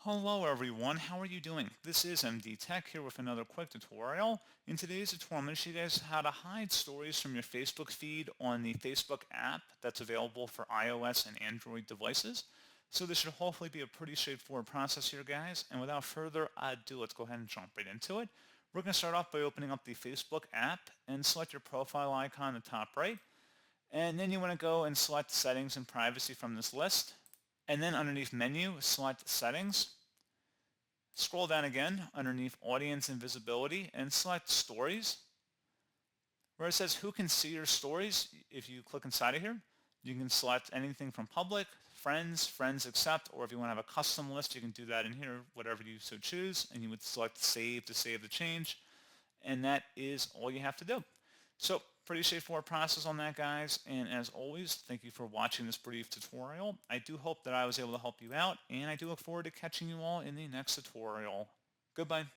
Hello everyone, how are you doing? This is MD Tech here with another quick tutorial. In today's tutorial, I'm going to show you guys how to hide stories from your Facebook feed on the Facebook app that's available for iOS and Android devices. So this should hopefully be a pretty straightforward process here, guys. And without further ado, let's go ahead and jump right into it. We're going to start off by opening up the Facebook app and select your profile icon in the top right. And then you want to go and select Settings and Privacy from this list. And then underneath Menu, select Settings. Scroll down again underneath Audience and Visibility and select Stories. Where it says Who can see your stories, if you click inside of here, you can select anything from public, friends, friends accept, or if you want to have a custom list, you can do that in here, whatever you so choose, and you would select Save to save the change. And that is all you have to do. So pretty straightforward process on that, guys. And as always, thank you for watching this brief tutorial. I do hope that I was able to help you out, and I do look forward to catching you all in the next tutorial. Goodbye.